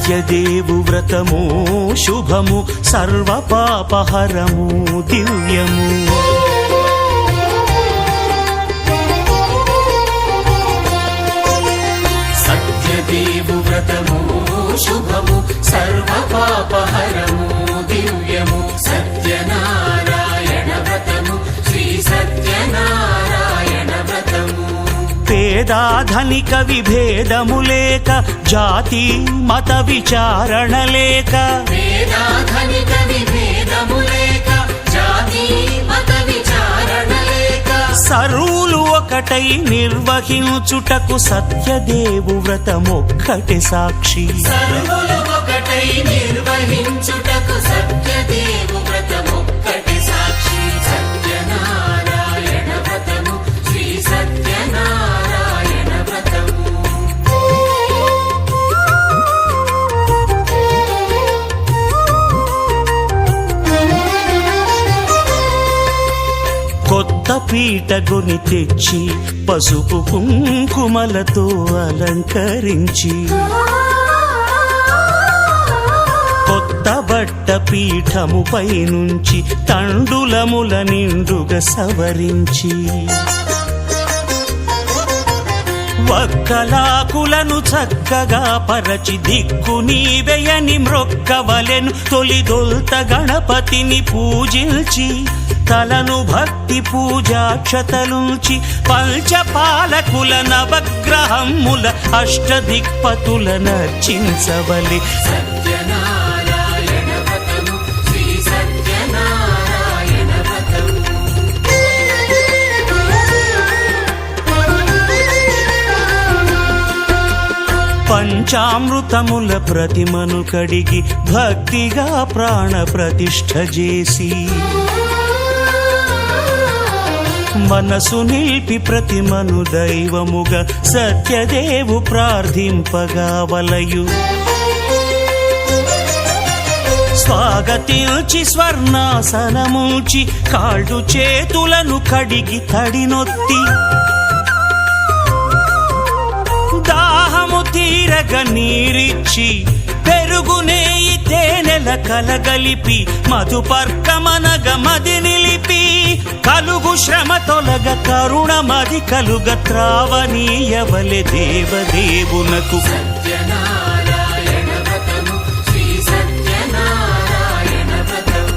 సత్యదేవు వ్రతము శుభము సర్వపాపహరము దివ్యము. సత్యదేవు వ్రతము శుభము సర్వపాపహరము దివ్యము. సత్యనారాయణ వ్రతము శ్రీ సత్యనారాయణ వ్రతము. పేదాధనిక విభేదము లేక జాతి మత విచారణ లేక పేదాధనిక విభేదము లేక జాతి మత విచారణ లేక సర్వులు ఒకటై నిర్వహించుటకు సత్యదేవు వ్రతమొక్కటి సాక్షి. సర్వులు ఒకటై నిర్వహించుటకు సత్యదేవు వ్రతమొక్కటి సాక్షి. సత్యనారాయణ వ్రతము శ్రీ సత్యనారాయణ వ్రతము. కొత్త పీటగొని తెచ్చి పసుపు కుంకుమలతో అలంకరించి కొత్త బట్ట పీఠముపై నుంచి తండులముల నిండుగా సవరించి వక్కలాకులను చక్కగా పరచి దిక్కు నీవెయని మ్రొక్కవలెను. తొలిదొల్త గణపతిని పూజించి తలను భక్తి పూజాక్షతలుంచి పంచపాలకుల నవగ్రహముల అష్టదిక్పతుల నర్చించవలి. సత్యనారాయణ వ్రతము శ్రీ సత్యనారాయణ వ్రతము. పంచామృతముల ప్రతిమను కడిగి భక్తిగా ప్రాణ ప్రతిష్ఠ చేసి మనసు నిలిపి ప్రతిమను దైవముగా సత్యదేవు ప్రార్థింపగా వలయు. స్వాగతించి స్వర్ణాసనముంచి కాళ్ళు చేతులను కడిగి తడినొత్తి దాహము తీరగ నీరిచ్చి పెరుగు నెయ్యి తేనెల కలగలిపి మధుపర్కమనగ మది నిలిపి కలుగు శ్రమ తొలగ కరుణ మది కలుగ త్రావనీయవలె దేవదేవునకు. సత్యనారాయణ వ్రతము శ్రీ సత్యనారాయణ వ్రతము.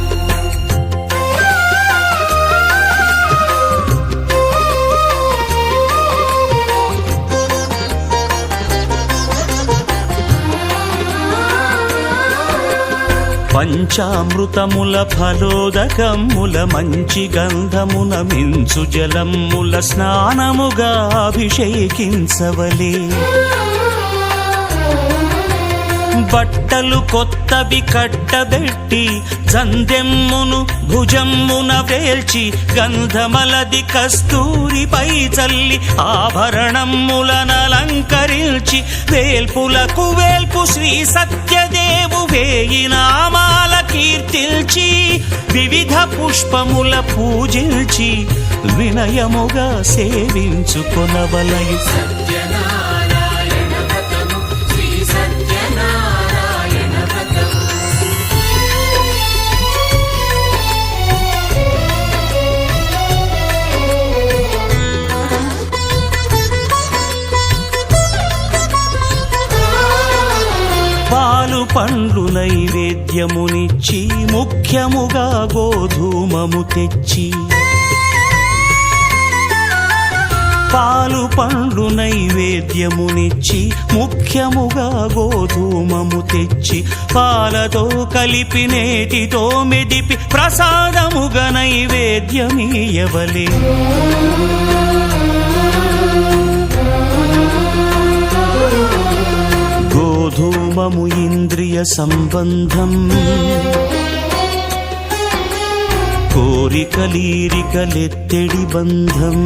పంచామృతముల ఫలోదకముల మంచి గంధమున మించు జలముల స్నానముగా అభిషేకించవలే. బట్టలు కొత్తవి కట్టబెట్టి జందెమ్మును భుజమ్మున వేల్చి గంధమలది కస్తూరిపై చల్లి ఆభరణములనలంకరించి వేల్పులకు వేల్పు శ్రీ సత్యదేవు వేయి నామాల కీర్తిల్చి వివిధ పుష్పముల పూజించి వినయముగా సేవించుకొనవలయు. సత్యనారాయణ వ్రతము శ్రీ సత్యనారాయణ వ్రతము. పాలు పండ్లు నైవేద్యమునిచ్చి ముఖ్యముగా గోధూమము తెచ్చి పాలు పండ్లు నైవేద్యమునిచ్చి ముఖ్యముగా గోధూమము తెచ్చి పాలతో కలిపి నేతితో మెదిపి ప్రసాదముగా నైవేద్యమీయవలే. గోధూమము ఇంద్రియ సంబంధం కోరికలీరికలెత్తెడి బంధం.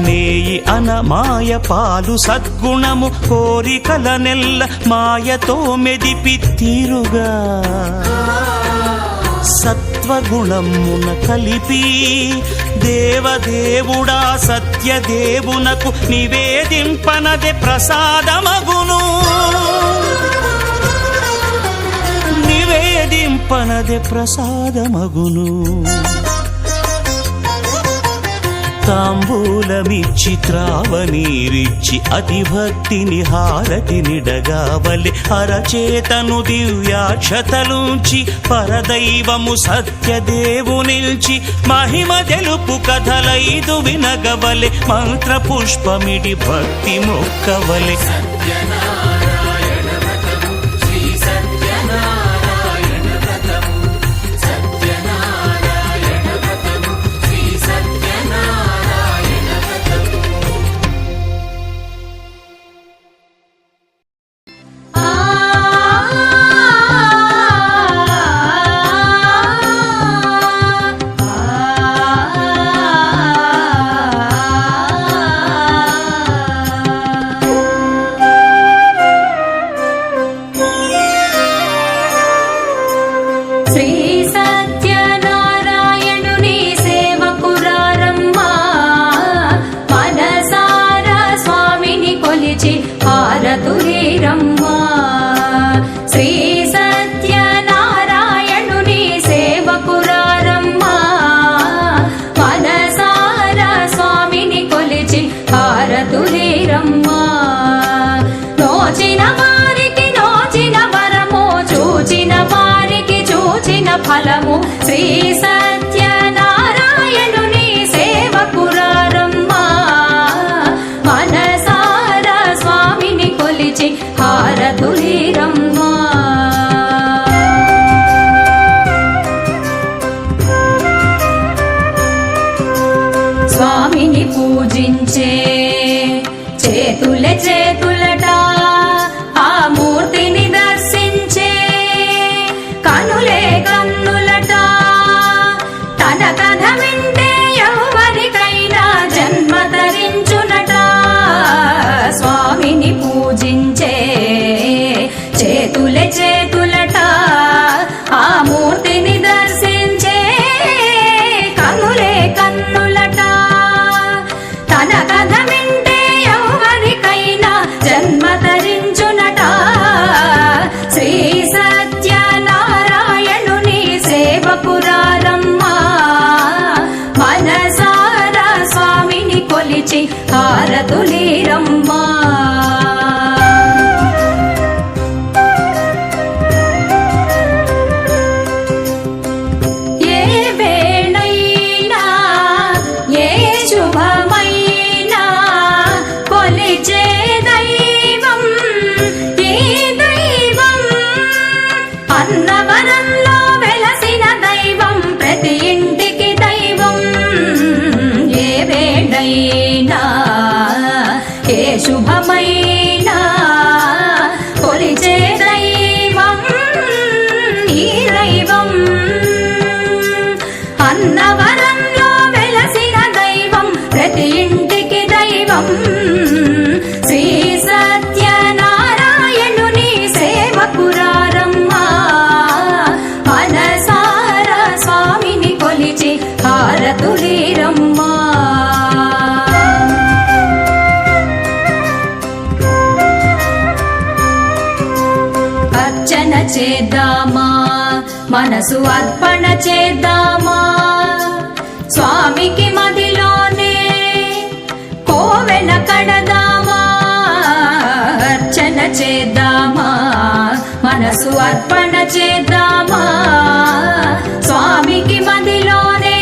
నేయి అన మాయ పాలు సద్గుణము కోరికల నెల్ల మాయతో మెదిపి తీరుగా సత్వగుణమున కలిపి దేవదేవుడా సత్య సత్యదేవునకు నివేదింపనదే ప్రసాదమగును నివేదింపనదే ప్రసాదమగును తాంబూలమిచ్చి త్రావనీరిచ్చి అతిభక్తిని హారతినిడగావలి అరచేతను దివ్యాక్షతలుంచి పరదైవము సత్యదేవునిల్చి మహిమ తెలుపు కథలైదు వినగవలె మంత్ర పుష్పమిడి భక్తి మొక్కవలె సత్యనారాయణ వ్రతము శ్రీ సత్యనారాయణ వ్రతము సత్యనారాయణ వ్రతము శ్రీ సత్యనారాయణ వ్రతము శ్రీ సత్యనారాయణుని సేవకురారమ్మా మనసారా స్వామిని కొలిచి హారతులీరమ్మా శ్రీ సత్యనారాయణుని సేవకురారమ్మా మనసారా స్వామిని కొలిచి హారతులీరమ్మా నోచిన వారికి నోచిన వరము చూచిన వారికి చూచిన ఫలము శ్రీ సత్యనారాయణుని సేవకురారమ్మా మనసారా స్వామిని కొలిచి హారతులీరమ్మా స్వామిని పూజించే చేతులే చేతులట ఆ మూర్తిని దర్శించే కనులే కన్నులట తన కథ వింటే ఎవరికైనా జన్మ ధరించునట స్వామిని పూజించే చేతులే చేతులట ఆ మూర్తిని దర్శించే కనులే కన్నులట తన కథ వింటే ఎవరికైనా జన్మ ధరించునట శ్రీ సత్యనారాయణుని సేవకురారమ్మా మనసారా స్వామిని కొలిచి హారతులీరమ్మా ఏ వేళైనా ఏ శుభమైనా కొలిచే దైవం ఈ దైవం అన్నవరంలో వెలసిన దైవం ప్రతి ఇంటికి దైవం ఏ వేళైనా ఏ శుభమైనా కొలిచే దైవం ఈ దైవం అన్నవరంలో వెలసిన దైవం ప్రతి ఇంటికి దైవం శ్రీ సత్యనారాయణుని సేవకురారమ్మా మనసారా స్వామిని కొలిచి హారతులీరమ్మా అర్చన చేద్దామా మనసు అర్పణ చేద్దామా స్వామికి మదిలోనే కోవెల కడదామా అర్చన చేద్దామా మనసు అర్పణ చేద్దామా స్వామికి మదిలోనే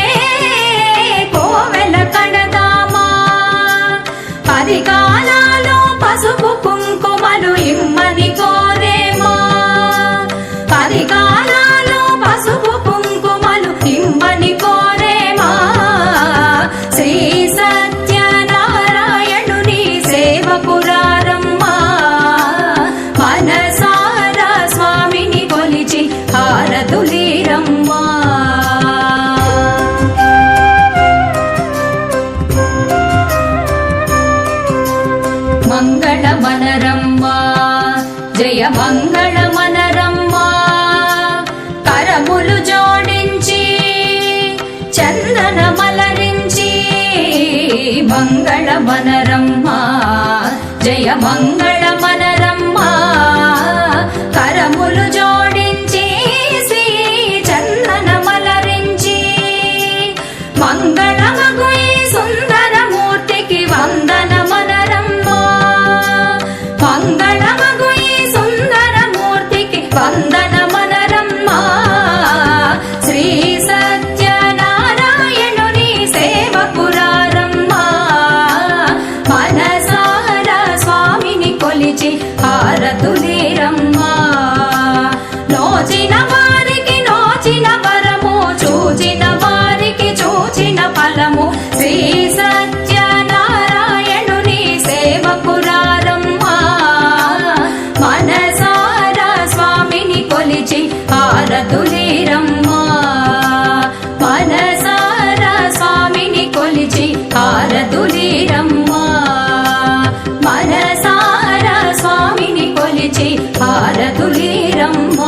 కోవెల కడదామా పరికాలలో పసుపు కుంకుమలు ఇమ్మని కోరేమా పరికాలలో పసుపు కుంకుమలు ఇమ్మని కోరేమా శ్రీ సత్యనారాయణుని సేవకురారమ్మా మనసారా స్వామిని కొలిచి హారతులీరమ్మా మంగళమనరమ్మా జయ మంగళమనరమ్మా కరములు జోడించి చందన మలరించి మంగళమనరమ్మ జయ మంగళమనరమ్మ కరములు జోడించి శ్రీ చందనమలరించి మంగళమగు ఈ సుందరమూర్తికి వందనమనరమ్మ మంగళమగు ఈ సుందరమూర్తికి వందనమనరమ్మ శ్రీ సత్యనారాయణుని సేవకురారమ్మ మనసారా స్వామిని కొలిచి హారతులేరమ్మ నోచిన వారికి నోచిన వరము చూచిన వారికి చూచిన ఫలము శ్రీ సత్యనారాయణుని సేవకురారమ్మ మనసారా స్వామిని కొలిచి హారతులేరమ్మ మనసారా స్వామిని కొలిచి హారతులేరమ్మ మనసారా స్వామిని కొలిచి హారతులేరమ్మ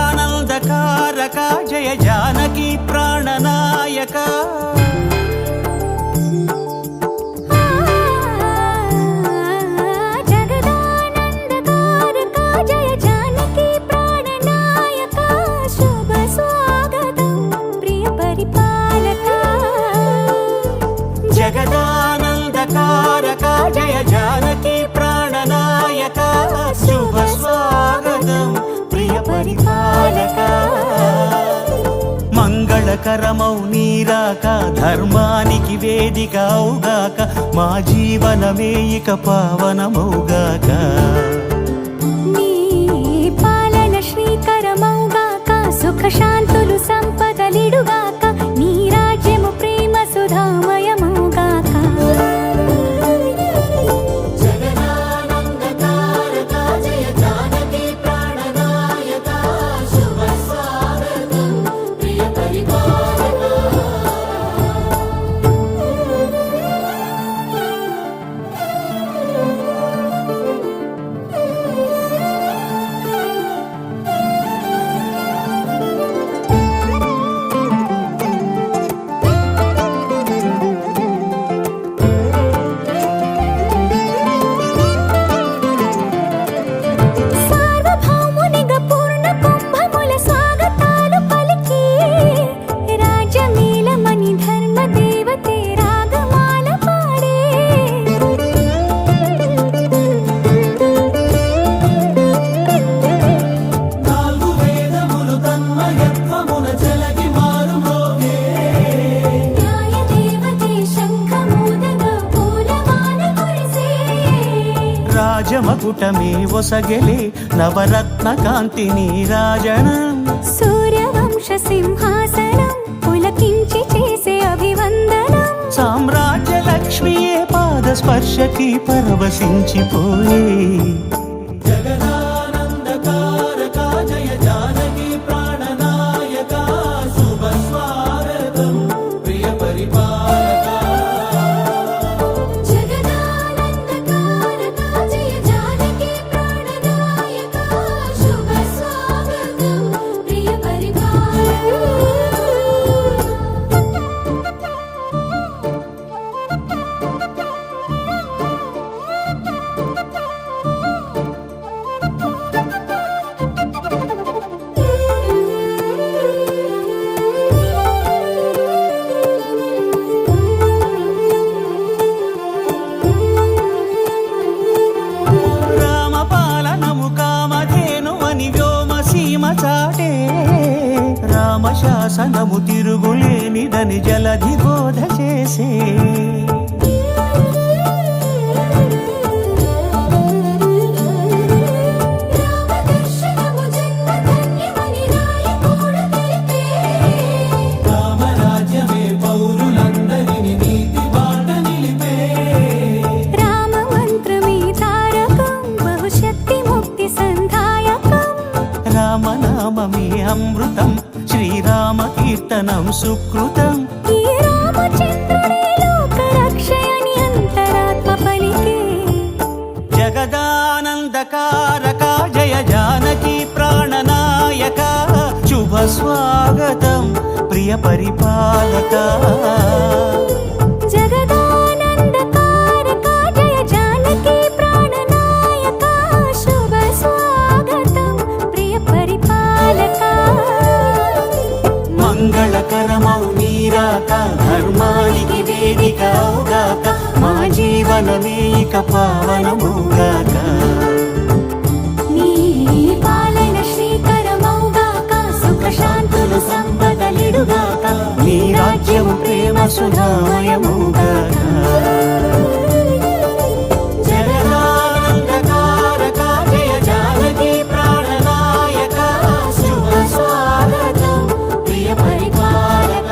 జగదానందకారక జయ జానకి ప్రాణనాయక జగదానందకారక జయ జానకి ప్రాణనాయక శుభ స్వాగతం ప్రియ పరిపాలక జగదానందకారక జయ జానకి ప్రాణనాయక శుభ స్వాగతం ప్రియ పరిపాలక మంగళకరమౌ నీరాక ధర్మానికి వేదిక అవుగాక మా జీవనమే ఇక పావనమౌగాక నీ పాలన శ్రీకరమౌగాక సుఖ శాంతులు సంపదలిడుగాక నీ రాజ్యము ప్రేమ సుధామయమౌగాక జగదానందకారక జయ జానకి ప్రాణనాయక శుభ స్వాగతం ప్రియ పరిపాలక సార్వభౌమునిగా పూర్ణ కుంభముల స్వాగతాలు పలికి రాజమేళమణి ధర్మ దేవతే రాగమాల పాడే నాలుగు వేదములు తన్మయత్వమున చెలగి మారుమోగే న్యాయ దేవతే శంఖమూదగా పూలమాల కురిసే రాజమకుటమే ఒసగెలే నవరత్న కాంతి నీరాజనం సూర్యవంశ సింహాసనం పులకించి చేసే అభివందనం సామ్రాజ్య లక్ష్మియే పాద స్పర్శకి పరవశించిపోయే జగదానందకారక జయ జానకి ప్రాణనాయక శుభ స్వాగతం ప్రియ పరిపాలక జగదానందకారక జయ జానకి ప్రాణనాయక శుభ స్వాగతం ప్రియ పరిపాలక రామపాలనము కామధేనువని వ్యోమసీమ చాటే రామశాసనము తిరుగులేనిదని జలధి బోధ చేసే రామదర్శనము రామకీర్తనం సుకృతం. ఈ రామచంద్రుడే లోకరక్షయని అంతరాత్మ పలికే. జగదానందకారక జయ జానకి ప్రాణనాయక శుభ స్వాగతం ప్రియ పరిపాలక. జగదానందకారక జయ జానకి ప్రాణనాయక శుభ స్వాగతం ప్రియ పరిపాలక. మంగళకరమౌ నీరాక ధర్మానికి వేదిక అవుగాక మా జీవనమే ఇక పావనముగాక. నీ పాలన శ్రీకరమౌగాక సుఖ శాంతులు సంపదలిడుగాక నీ రాజ్యము ప్రేమ సుధామయముగాక. జగదానందకారక జయ జానకి ప్రాణనాయక శుభ స్వాగతం ప్రియ పరిపాలక.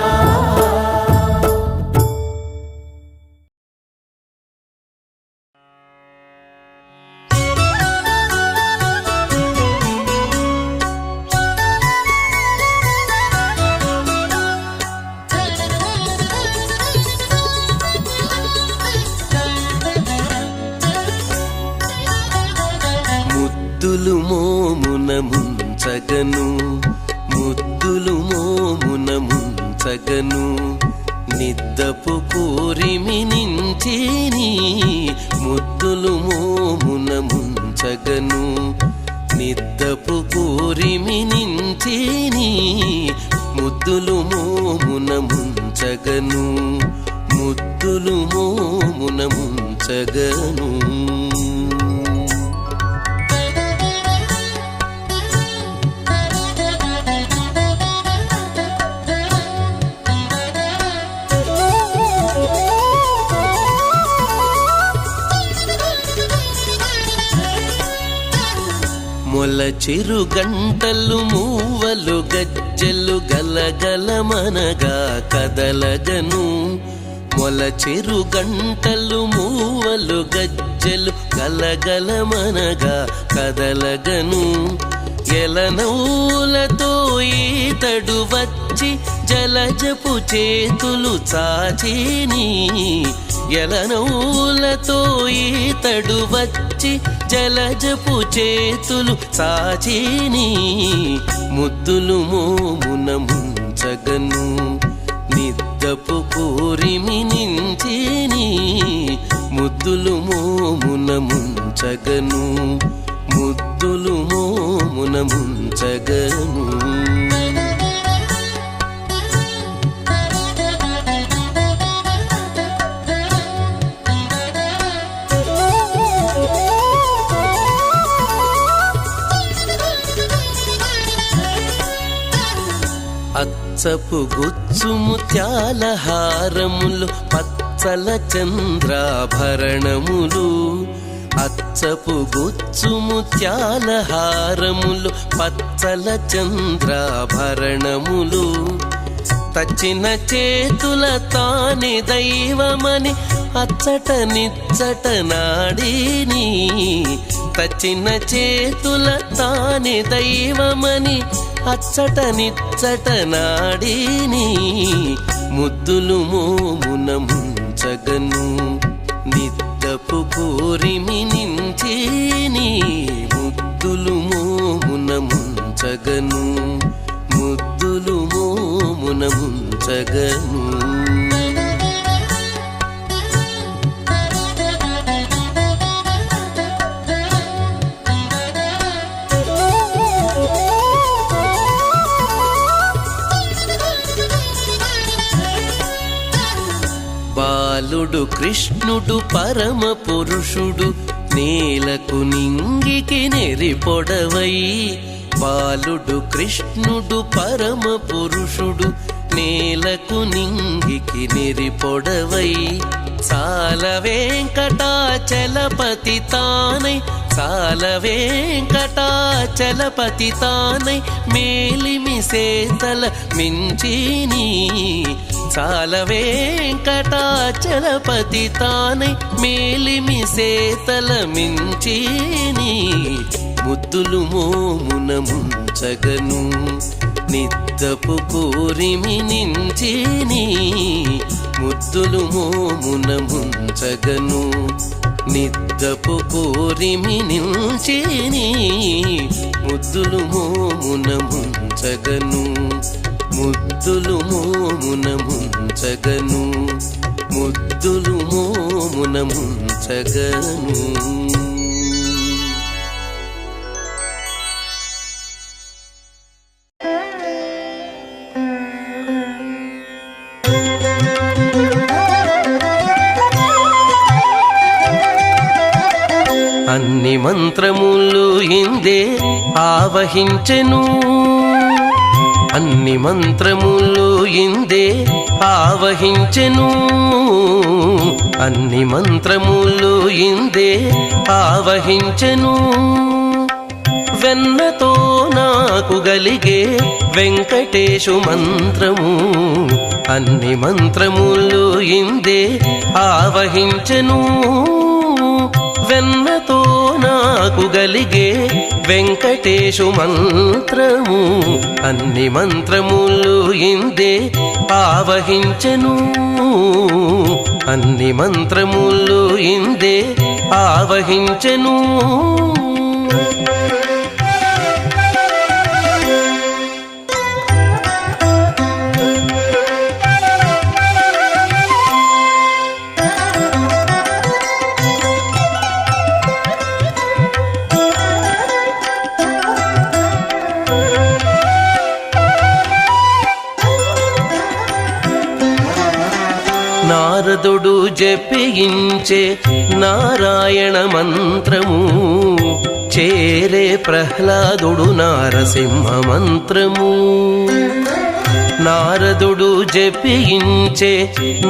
ముద్దులు మోమున ముంచగను ముద్దులు మోమున ముంచగను నిద్దపు కోరిమి నించేని ముద్దులు మోమున ముంచగను నిద్దపు కోరిమి నించేని ముద్దులు మోమున ముంచగను ముద్దులు మోమున ముంచగను. మొల చెరు గంటలు మూవలు గజ్జలు గలగలమనగా కదలగను మొల చెరు గంటలు మూవలు గజ్జలు గలగలమనగా కదలగను. ఎలనౌలతో ఈతడు వచ్చి జలజపు చేతులు చాచేని ఎలనౌలతో ఈతడు వచ్చి జలజపు చేతులు చాచేని ముద్దులు మోమున ముంచగను నిద్దపు కోరిమి నించేని ముద్దులు మోమున ముంచగను ముద్దులు మోమున ముంచగను. అచ్చపు గుచ్చు ముత్యాల హారములు పచ్చల చంద్రాభరణములు అచ్చపు గుచ్చు ముత్యాల హారములు పచ్చల చంద్రాభరణములు తచ్చిన చేతుల తాని దైవమని అచ్చట నిచ్చట నాడిని తచ్చిన చేతుల తాని దైవమని అచ్చట నిచ్చట నాడిని ముద్దులు మోమున ముంచగను నిద్దపు కోరిమి నించేని ముద్దులు మోమున ముంచగను ముద్దులు మోమున ముంచగను. బాలుడు కృష్ణుడు పరమ పురుషుడు నేలకు నింగికి నెరిపొడవై బాలుడు కృష్ణుడు పరమ పురుషుడు నేలకు నింగికి నెరిపొడవై సాల వెంకటాచలపతి తానై సాల వెంకటాచలపతి తానై మేలిమి సేతల మించిని సాల వెంకటాచలపతి తానై మేలిమి సేతల మించిని ముద్దులు మోమున ముంచగను నిత్య నిద్దపు కోరిమి నించిని ముద్దులు మోమున ముంచగను నిద్దపు కోరిమి నించిని ముద్దులు మోమున ముంచగను ముద్దులు మోమున ముంచగను ముద్దులు మోమున ముంచగను. అన్ని మంత్రములు ఇందే ఆవహించెను అన్ని మంత్రములు ఇందే ఆవహించెను అన్ని మంత్రములు ఇందే ఆవహించెను వెన్నతో నాకు గలిగే వెంకటేశు మంత్రము అన్ని మంత్రములు ఇందే ఆవహించెను వెన్నతో నాకు గలిగే వెంకటేశు మంత్రము అన్ని మంత్రములు ఇందే ఆవహించెను అన్ని మంత్రములు ఇందే ఆవహించెను. నారదుడు జపించే నారాయణ మంత్రము చేరే ప్రహ్లాదుడు నారసింహ మంత్రము నారదుడు జపించే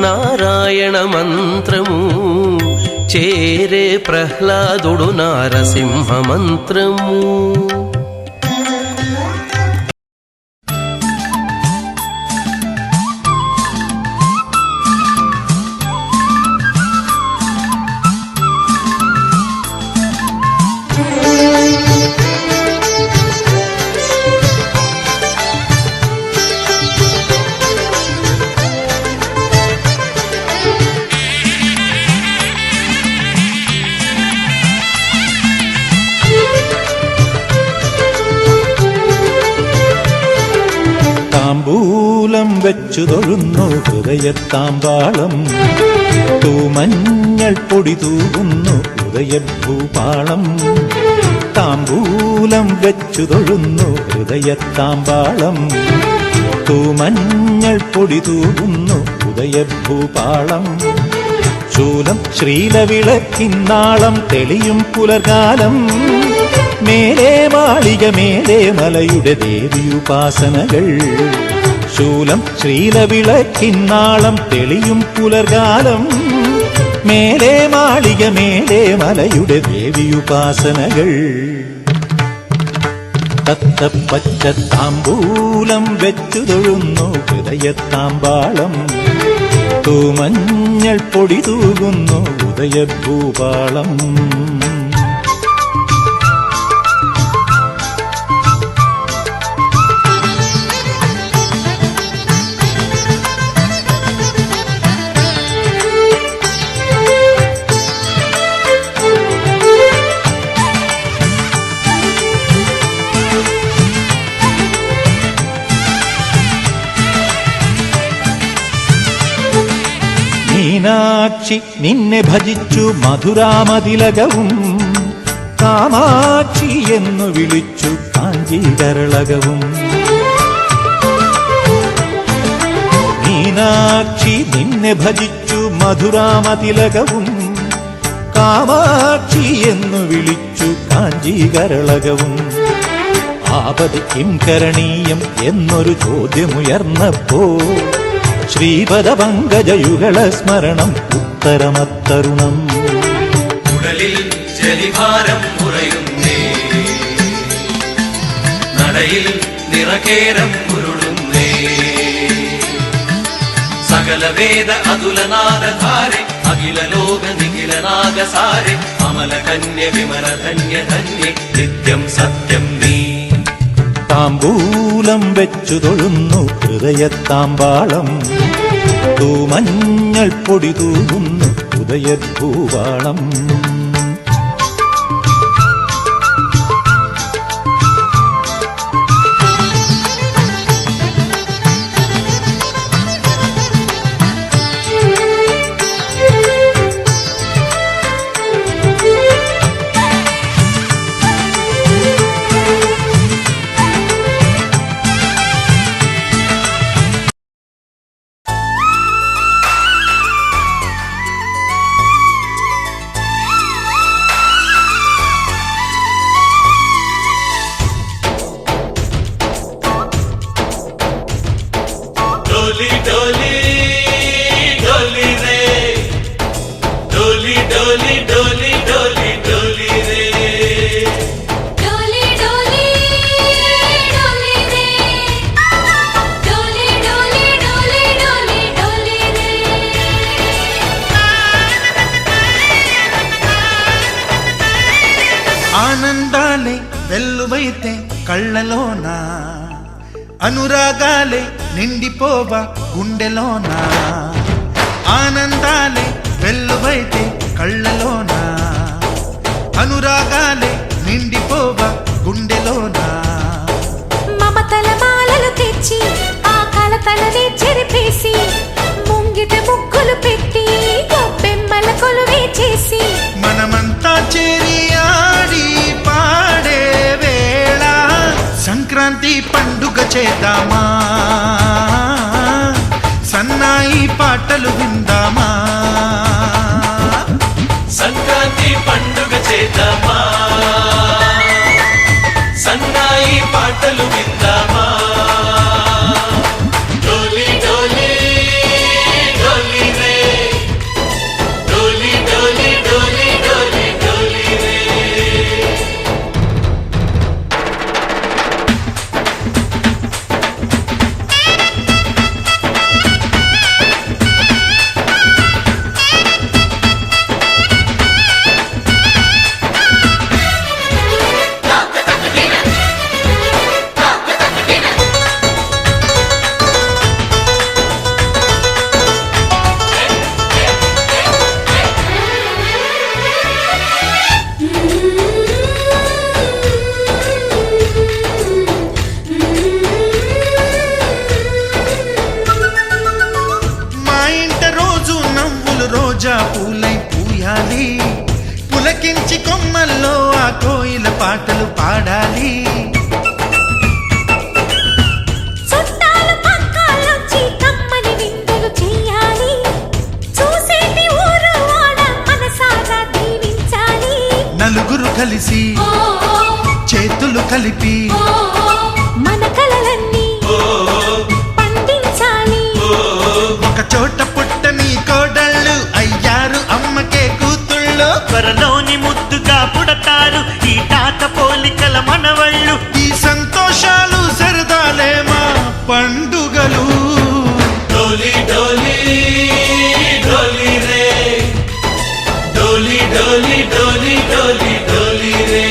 నారాయణ మంత్రము చేరే ప్రహ్లాదుడు నారసింహ మంత్రము. താമ്പൂലം വെച്ചു തൊഴുന്നു ഹൃദയത്താമ്പാളം തൂമഞ്ഞൾ പൊടി തൂകുന്നു ഹൃദയഭൂപാളം താമ്പൂലം വെച്ചു തൊഴുന്നു ഹൃദയത്താമ്പാളം തൂമഞ്ഞൾ പൊടി തൂകുന്നു ഹൃദയഭൂപാളം ശൂലം ശ്രീലവിളക്കിന്നാളം തെളിയും പുലർകാലം മേലേ മാളിക മേലേ മലയുടെ ദേവിയുപാസനകൾ ശൂലം ശ്രീലവിളക്കിന്നാളം തെളിയും പുലർകാലം മേലേ മാളിക മേലേ മലയുടെ ദേവിയുപാസനകൾ തത്തപ്പച്ച താമ്പൂലം വെച്ചു തൊഴുന്നു ഹൃദയത്താമ്പാളം തൂമഞ്ഞൾ പൊടി തൂകുന്നു ഉദയഭൂപാളം മീനാക്ഷി നിന്നെ ഭജിച്ചു മധുരാമതിലകവും കാമാക്ഷി എന്നു വിളിച്ചു കാഞ്ചീകരളകവും മീനാക്ഷി നിന്നെ ഭജിച്ചു മധുരാമതിലകവും കാമാക്ഷി എന്നു വിളിച്ചു കാഞ്ചീകരളകവും ആപതി കിം കരണീയം എന്നൊരു ചോദ്യമുയർന്നപ്പോ ശ്രീപദപങ്കജയുഗള സ്മരണം ഉത്തരമത്തരുണം ഉടലിൽ ജലിഭാരം കുറയുന്നേ നടയിൽ നിറകേരം ഉരുളുന്നേ സകല വേദ അതുലനാദധാരെ അഖില ലോക താമ്പൂലം വെച്ചു തൊഴുന്നു ഹൃദയത്താമ്പാളം തൂമഞ്ഞൾ പൊടി തൂകുന്നു ഉദയഭൂവാളം डोली डोली डोली रे डोली डोली डोली डोली डोली रे डोली डोली डोली रे डोली डोली डोली डोली डोली रे ఆనందాలే వెల్లువైతే కళ్ళలోనా అనురాగాలే నిండిపోవా గుండెలోనా ఆనందాలే వెల్లువైతే కళ్ళలోనా అనురాగాలే నిండిపోవా గుండెలోనా మమతల మాలలు తెచ్చి ఆ కలతలనే చెరిపేసి ముంగిట ముగ్గులు పెట్టి గొప్పెమ్మల కొలువే చేసి మనమంతా చేరి ఆడి పాడే వేళ సంక్రాంతి పండుగ చేద్దామా సన్నాయి పాటలు విందామా సంక్రాంతి పండుగ చేద్దామా సన్నాయి పాటలు విందామా డోలి డోలి డోలి రే డోలి డోలి డోలి డోలి డోలి రే మా ఇంట రోజు నవ్వులు రోజా పూలై పూయాలి పులకించి కొమ్మల్లో ఆ కోయిల పాటలు పాడాలి చుట్టాలు పక్కాలొచ్చి కమ్మని విందులు చెయ్యాలి చూసేటి ఊరు వాడ మనసారా దీవించాలి నలుగురు కలిసి చేతులు కలిపి మన కలలన్నీ పండించాలి ఒక చోట పుట్టని కోడళ్ళు అయ్యారు అమ్మకే కూతుళ్ళు త్వరలోని ముద్దుగా పుడతారు ఈ తాత పోలికల మనవళ్ళు ఈ సంతోషాలు సరదాలే మా పండుగలు డోలి డోలి డోలి రే డోలి డోలి డోలి డోలి డోలి రే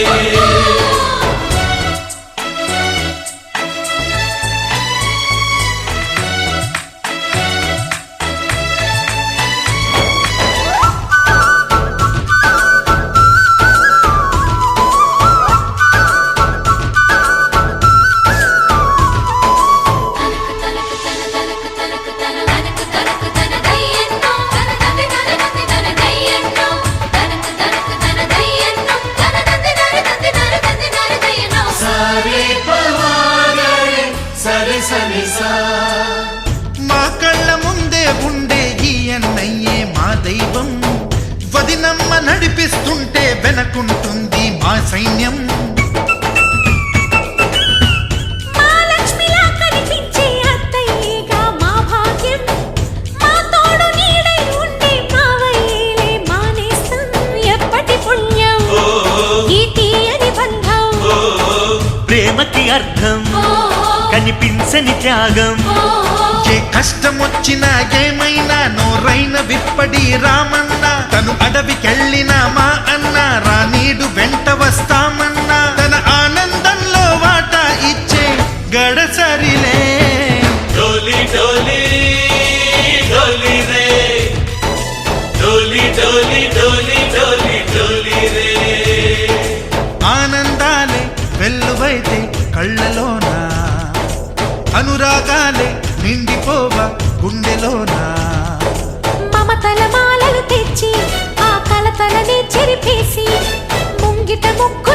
మా కళ్ళ ముందే ఉండే ఈ అన్నయ్యే మా దైవం వదినమ్మ నడిపిస్తుంటే వెనకుంటుంది మా సైన్యం మా లక్ష్మిలా కనిపించే అత్తయ్యేగా మా భాగ్యం మా తోడు నీడై ఉండే మావయ్యేలే మా నేస్తం ఎప్పటి పుణ్యం ఈ తీయని బంధం ప్రేమకి అర్థం కనిపించని త్యాగం ఏ కష్టం వచ్చినా ఏమైనా నోరైన విప్పడి రామన్న తను అడవికెళ్ళిన మా అన్న రానీడు వెంట వస్తామన్నా తన ఆనందంలో వాటా ఇచ్చే డోలీ డోలీ రే డోలీ డోలీ డోలీ డోలీ డోలీ రే ఆనందాలే వెల్లువైతే కళ్ళలోనా అనురాగాలే నిండిపోవా గుండెలోనా మమతల మాలలు తెచ్చి ఆ కలతలని చెరిపేసి ముంగిట ముక్కు